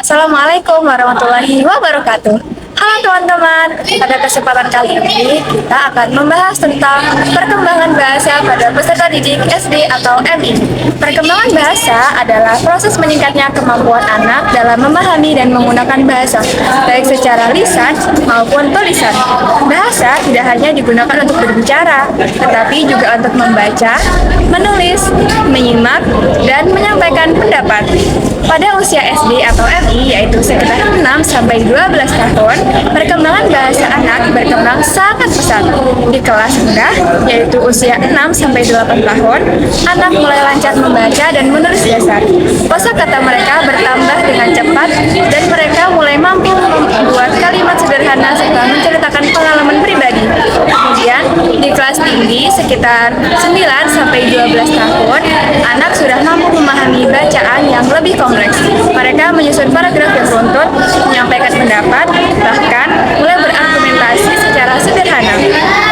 Assalamualaikum warahmatullahi wabarakatuh. Halo teman-teman, pada kesempatan kali ini kita akan membahas tentang perkembangan bahasa pada peserta didik SD atau MI. Perkembangan bahasa adalah proses meningkatnya kemampuan anak dalam memahami dan menggunakan bahasa, baik secara lisan maupun tulisan. Bahasa tidak hanya digunakan untuk berbicara, tetapi juga untuk membaca, menulis, menyimak, dan menyampaikan pendapat. Pada usia SD atau MI, yaitu sekitar 6 sampai 12 tahun, perkembangan bahasa anak berkembang sangat pesat. Di kelas rendah, yaitu usia 6 sampai 8 tahun, anak mulai lancar membaca dan menulis dasar. Kosakata mereka bertambah dengan cepat dan mereka mulai mampu membuat kalimat sederhana serta menceritakan pengalaman pribadi. Kemudian, di kelas tinggi sekitar 9 sampai 12 tahun, anak sudah mampu memahami bacaan yang lebih kompleks. Mereka menyusun paragraf yang runtut, menyampaikan pendapat, bahkan mulai berargumentasi secara sederhana.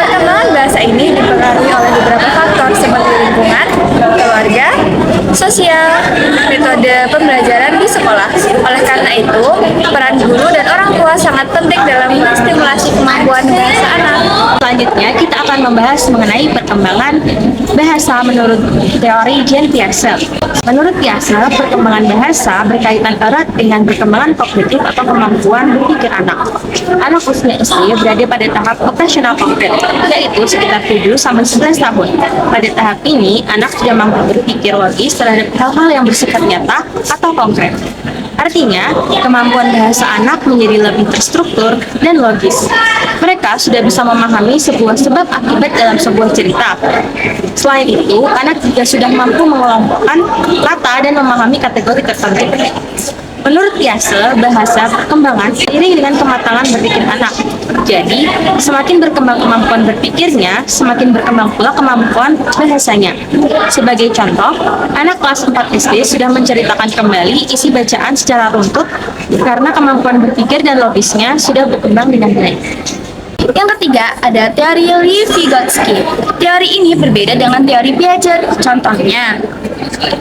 Perkembangan bahasa ini dipengaruhi oleh beberapa faktor seperti lingkungan, keluarga, sosial, metode pembelajaran di sekolah. Oleh karena itu, peran guru dan orang tua sangat penting dalam menstimulasi kemampuan bahasa anak. Selanjutnya, kita akan membahas mengenai perkembangan bahasa menurut teori Jean Piaget. Menurut Piaget, perkembangan bahasa berkaitan erat dengan perkembangan kognitif atau kemampuan berpikir anak. Anak usia SD berada pada tahap operasional konkret, yaitu sekitar 7 sampai 11 tahun. Pada tahap ini, anak sudah mampu berpikir logis terhadap hal-hal yang bersifat nyata atau konkret. Artinya, kemampuan bahasa anak menjadi lebih terstruktur dan logis. Mereka sudah bisa memahami sebuah sebab akibat dalam sebuah cerita. Selain itu, anak juga sudah mampu mengelompokkan kata dan memahami kategori tertentu. Menurut Piaget, bahasa perkembangan seiring dengan kematangan berpikir anak. Jadi, semakin berkembang kemampuan berpikirnya, semakin berkembang pula kemampuan bahasanya. Sebagai contoh, anak kelas 4 SD sudah menceritakan kembali isi bacaan secara runtut karena kemampuan berpikir dan logisnya sudah berkembang dengan baik. Yang ketiga, ada teori Vygotsky. Teori ini berbeda dengan teori Piaget. Contohnya,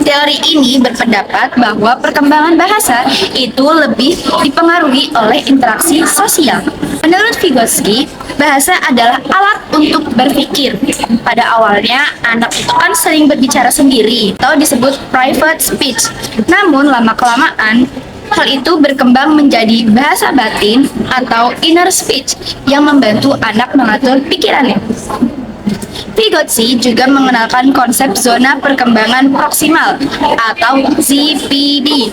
teori ini berpendapat bahwa perkembangan bahasa itu lebih dipengaruhi oleh interaksi sosial. Menurut Vygotsky, bahasa adalah alat untuk berpikir. Pada awalnya, anak itu kan sering berbicara sendiri atau disebut private speech. Namun, lama-kelamaan, hal itu berkembang menjadi bahasa batin atau inner speech yang membantu anak mengatur pikirannya. Vygotsky juga mengenalkan konsep zona perkembangan proksimal atau ZPD.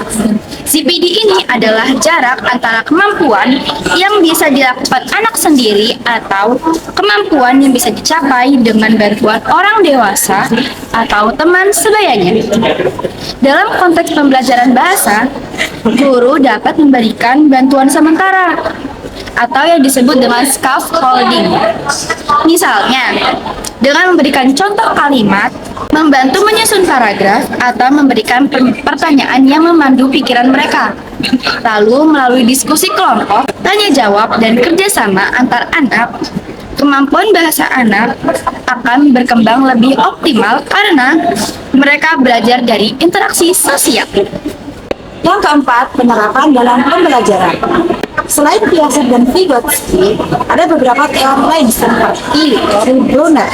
ZPD ini adalah jarak antara kemampuan yang bisa dilakukan anak sendiri atau kemampuan yang bisa dicapai dengan bantuan orang dewasa atau teman sebayanya. Dalam konteks pembelajaran bahasa, guru dapat memberikan bantuan sementara atau yang disebut dengan scaffolding. Misalnya, dengan memberikan contoh kalimat, membantu menyusun paragraf, atau memberikan pertanyaan yang memandu pikiran mereka. Lalu, melalui diskusi kelompok, tanya jawab, dan kerjasama antar anak, kemampuan bahasa anak akan berkembang lebih optimal karena mereka belajar dari interaksi sosial. Yang keempat, penerapan dalam pembelajaran. Selain Piaget dan Vygotsky, ada beberapa teori lain seperti teori Brunner.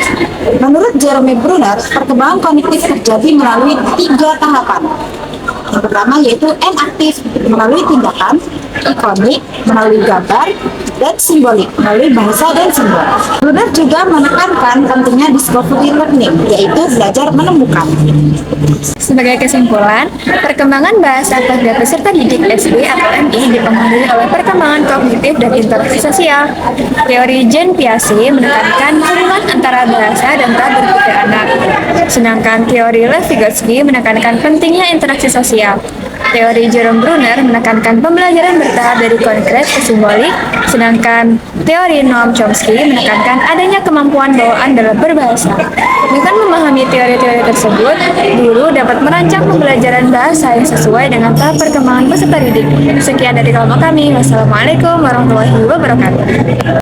Menurut Jerome Brunner, perkembangan kognitif terjadi melalui 3 tahapan. Yang pertama yaitu enaktif, melalui tindakan, ikonik, melalui gambar, dan simbolik, melalui bahasa dan simbol. Brunner juga menekankan pentingnya discovery learning, yaitu belajar menemukan. Sebagai kesimpulan, perkembangan bahasa pada peserta didik SD atau MI dipengaruhi oleh perkembangan kognitif dan interaksi sosial. Teori Jean Piaget menekankan hubungan antara bahasa dan tahap berpikir anak, sedangkan teori Vygotsky menekankan pentingnya interaksi sosial. Teori Jerome Brunner menekankan pembelajaran bertahap dari konkret ke simbolik, sedangkan teori Noam Chomsky menekankan adanya kemampuan bawaan dalam berbahasa. Dengan memahami teori-teori tersebut, guru dapat merancang pembelajaran bahasa yang sesuai dengan tahap perkembangan peserta didik. Sekian dari kelompok kami. Wassalamualaikum warahmatullahi wabarakatuh.